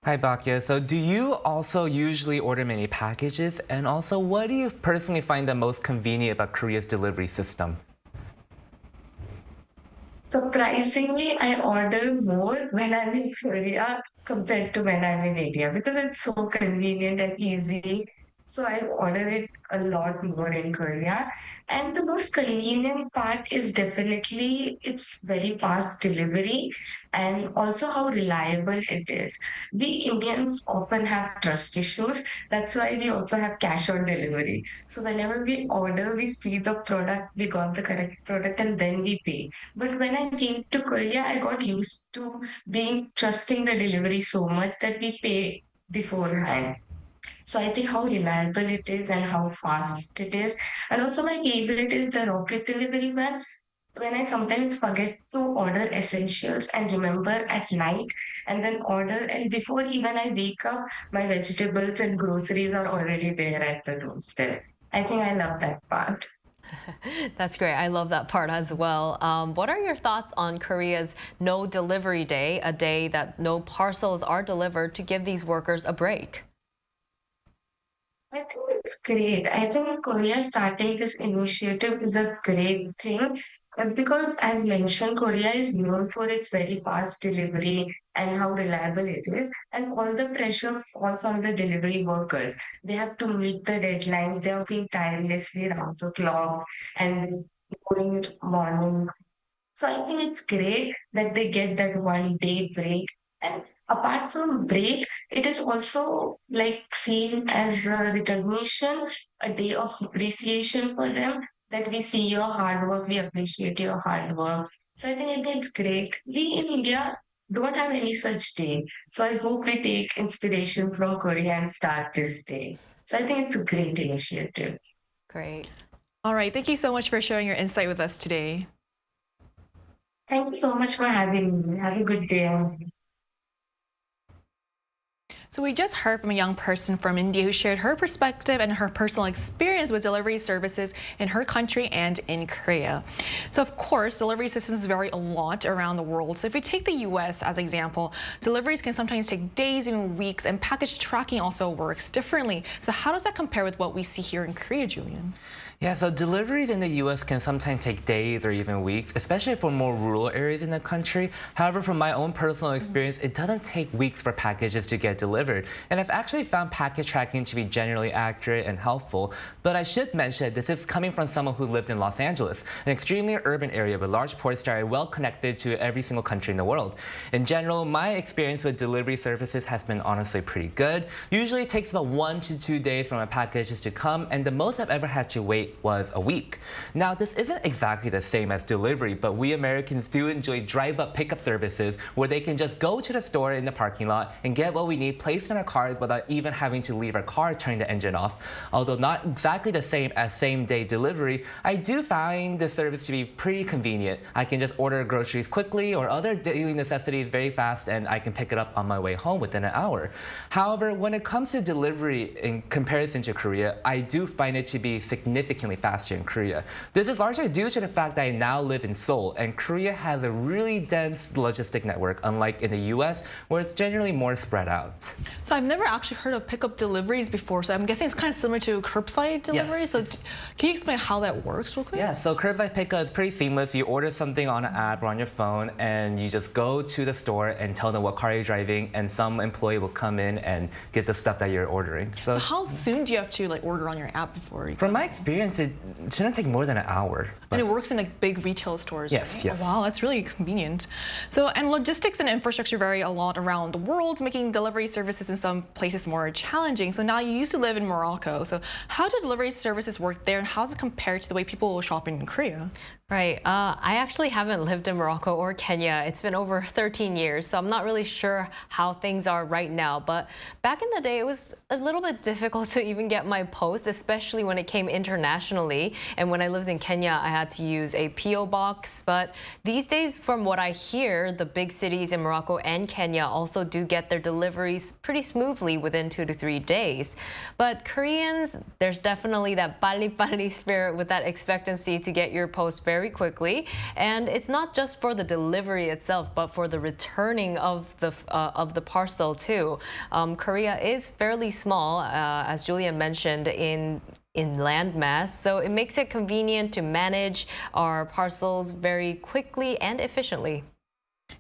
Hi, Bakia. So do you also usually order many packages? And also, what do you personally find the most convenient about Korea's delivery system? Surprisingly, I order more when I'm in Korea compared to when I'm in India because it's so convenient and easy. So I order it a lot more in Korea. And the most convenient part is definitely its very fast delivery and also how reliable it is. We Indians often have trust issues. That's why we also have cash on delivery. So whenever we order, we see the product, we got the correct product, and then we pay. But when I came to Korea, I got used to trusting the delivery so much that we pay beforehand. So I think how reliable it is and how fast it is. And also my favorite is the rocket delivery one. When I sometimes forget to order essentials and remember at night and then order, and before even I wake up, my vegetables and groceries are already there at the doorstep. I think I love that part. That's great. I love that part as well. What are your thoughts on Korea's No Delivery Day, a day that no parcels are delivered to give these workers a break? I think it's great. I think Korea starting this initiative is a great thing because, as mentioned, Korea is known for its very fast delivery and how reliable it is. And all the pressure falls on the delivery workers. They have to meet the deadlines. They are working tirelessly around the clock and going morning. So I think it's great that they get that 1 day break. And apart from break, it is also like seen as a recognition, a day of appreciation for them that we see your hard work, we appreciate your hard work. So I think it's great. We in India don't have any such day. So I hope we take inspiration from Korea and start this day. So I think it's a great initiative. Great. All right, thank you so much for sharing your insight with us today. Thank you so much for having me. Have a good day. So we just heard from a young person from India who shared her perspective and her personal experience with delivery services in her country and in Korea. So of course, delivery systems vary a lot around the world. So if we take the U.S. as an example, deliveries can sometimes take days, even weeks, and package tracking also works differently. So how does that compare with what we see here in Korea, Julian? Yeah, so deliveries in the U.S. can sometimes take days or even weeks, especially for more rural areas in the country. However, from my own personal experience, it doesn't take weeks for packages to get delivered. And I've actually found package tracking to be generally accurate and helpful. But I should mention this is coming from someone who lived in Los Angeles, an extremely urban area with large ports that are well connected to every single country in the world. In general, my experience with delivery services has been honestly pretty good. Usually it takes about 1 to 2 days for my packages to come, and the most I've ever had to wait was a week. Now, this isn't exactly the same as delivery, but we Americans do enjoy drive-up pickup services where they can just go to the store in the parking lot and get what we need placed in our cars without even having to leave our car, turning the engine off. Although not exactly the same as same-day delivery, I do find the service to be pretty convenient. I can just order groceries quickly or other daily necessities very fast, and I can pick it up on my way home within an hour. However, when it comes to delivery in comparison to Korea, I do find it to be significantly faster in Korea. This is largely due to the fact that I now live in Seoul, and Korea has a really dense logistic network, unlike in the U.S., where it's generally more spread out. So I've never actually heard of pickup deliveries before, so I'm guessing it's kind of similar to curbside delivery. Yes. So can you explain how that works real quick? Yeah, so curbside pickup is pretty seamless. You order something on an app or on your phone, and you just go to the store and tell them what car you're driving, and some employee will come in and get the stuff that you're ordering. So how soon do you have to order on your app before? From my experience, it shouldn't take more than an hour. And it works in big retail stores, yes, right? Yes. Oh, wow, that's really convenient. So, and logistics and infrastructure vary a lot around the world, making delivery services in some places more challenging. So now you used to live in Morocco. So how do delivery services work there, and how does it compare to the way people shop in Korea? Right. I actually haven't lived in Morocco or Kenya. It's been over 13 years, so I'm not really sure how things are right now. But back in the day, it was a little bit difficult to even get my post, especially when it came internationally. And when I lived in Kenya, I had to use a P.O. box. But these days, from what I hear, the big cities in Morocco and Kenya also do get their deliveries pretty smoothly within 2 to 3 days. But Koreans, there's definitely that 빨리빨리 spirit with that expectancy to get your post very quickly, and it's not just for the delivery itself, but for the returning of the parcel too. Korea is fairly small, as Julia mentioned, in landmass, so it makes it convenient to manage our parcels very quickly and efficiently.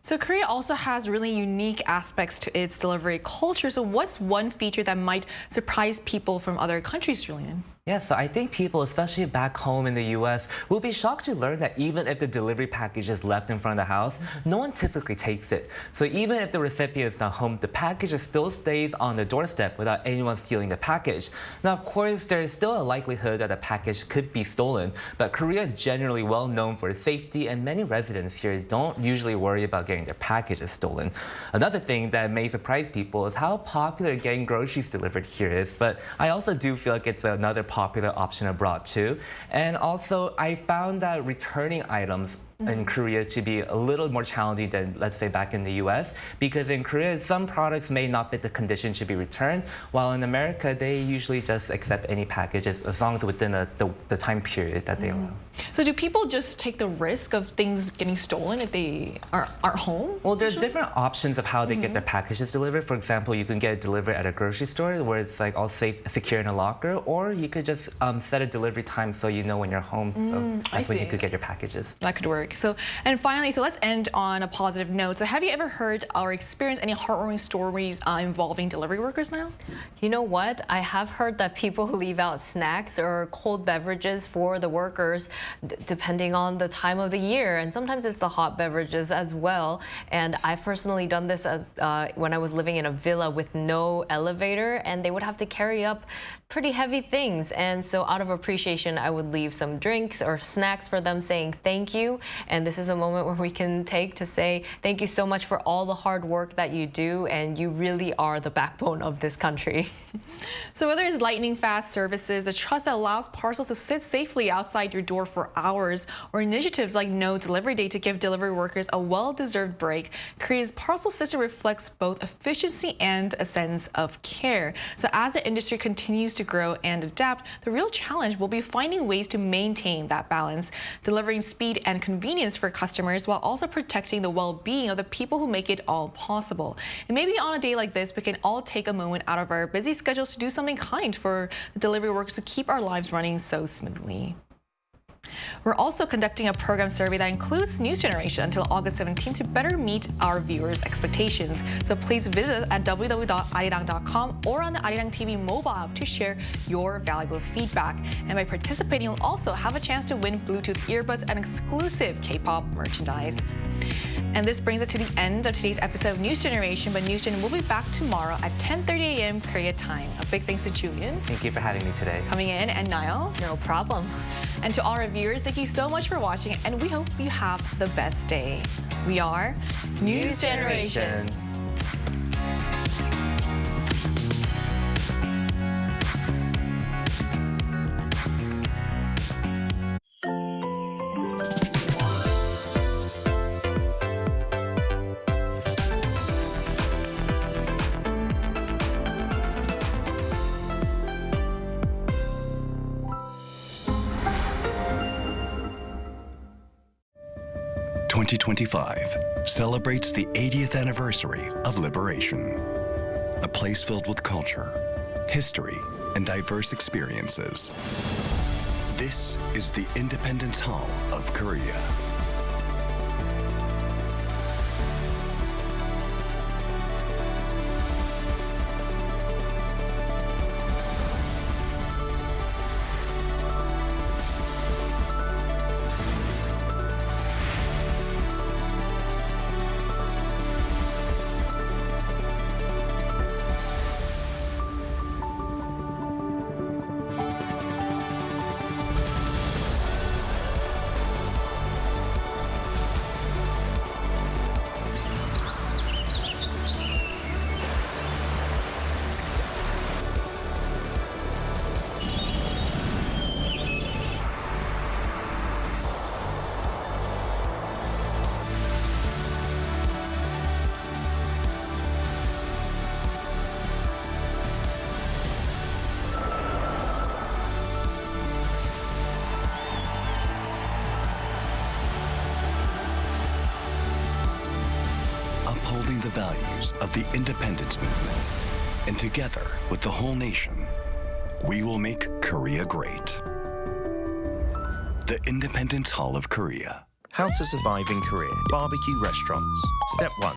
So Korea also has really unique aspects to its delivery culture. So what's one feature that might surprise people from other countries, Julian? Yeah, so I think people, especially back home in the U.S., will be shocked to learn that even if the delivery package is left in front of the house, no one typically takes it. So even if the recipient is not home, the package still stays on the doorstep without anyone stealing the package. Now, of course, there is still a likelihood that the package could be stolen, but Korea is generally well known for its safety, and many residents here don't usually worry about getting their packages stolen. Another thing that may surprise people is how popular getting groceries delivered here is, but I also do feel like it's another popular option abroad too. And also, I found that returning items in Korea to be a little more challenging than, let's say, back in the U.S. Because in Korea, some products may not fit the condition to be returned, while in America, they usually just accept any packages as long as within the time period that they allow. So do people just take the risk of things getting stolen if they aren't home? Well, there's different options of how they get their packages delivered. For example, you can get it delivered at a grocery store where it's all safe, secure in a locker, or you could just set a delivery time so you know when you're home. So that's when you could get your packages. That could work. So, and finally, so let's end on a positive note. So have you ever heard or experienced any heartwarming stories involving delivery workers now? You know what? I have heard that people leave out snacks or cold beverages for the workers, depending on the time of the year. And sometimes it's the hot beverages as well. And I've personally done this as when I was living in a villa with no elevator, and they would have to carry up pretty heavy things. And so out of appreciation, I would leave some drinks or snacks for them saying thank you. And this is a moment where we can take to say thank you so much for all the hard work that you do, and you really are the backbone of this country. So whether it's lightning-fast services, the trust that allows parcels to sit safely outside your door for hours, or initiatives like No Delivery Day to give delivery workers a well-deserved break, Korea's parcel system reflects both efficiency and a sense of care. So as the industry continues to grow and adapt, the real challenge will be finding ways to maintain that balance, delivering speed and convenience for customers while also protecting the well-being of the people who make it all possible. And maybe on a day like this, we can all take a moment out of our busy schedules to do something kind for the delivery workers to keep our lives running so smoothly. We're also conducting a program survey that includes News Generation until August 17 to better meet our viewers' expectations. So please visit at www.arirang.com or on the Arirang TV mobile app to share your valuable feedback. And by participating, you'll also have a chance to win Bluetooth earbuds and exclusive K-pop merchandise. And this brings us to the end of today's episode of News Generation, but News Gen will be back tomorrow at 10:30 a.m. Korea time. A big thanks to Julian. Thank you for having me today. Coming in, and Niall. No problem. And to all our viewers, thank you so much for watching, and we hope you have the best day. We are News Generation. "2025 celebrates the 80th anniversary of liberation. A place filled with culture, history, and diverse experiences. This is the Independence Hall of Korea. Upholding the values of the independence movement, and together with the whole nation, we will make Korea great. The Independence Hall of Korea. How to survive in Korea. Barbecue restaurants. Step 1.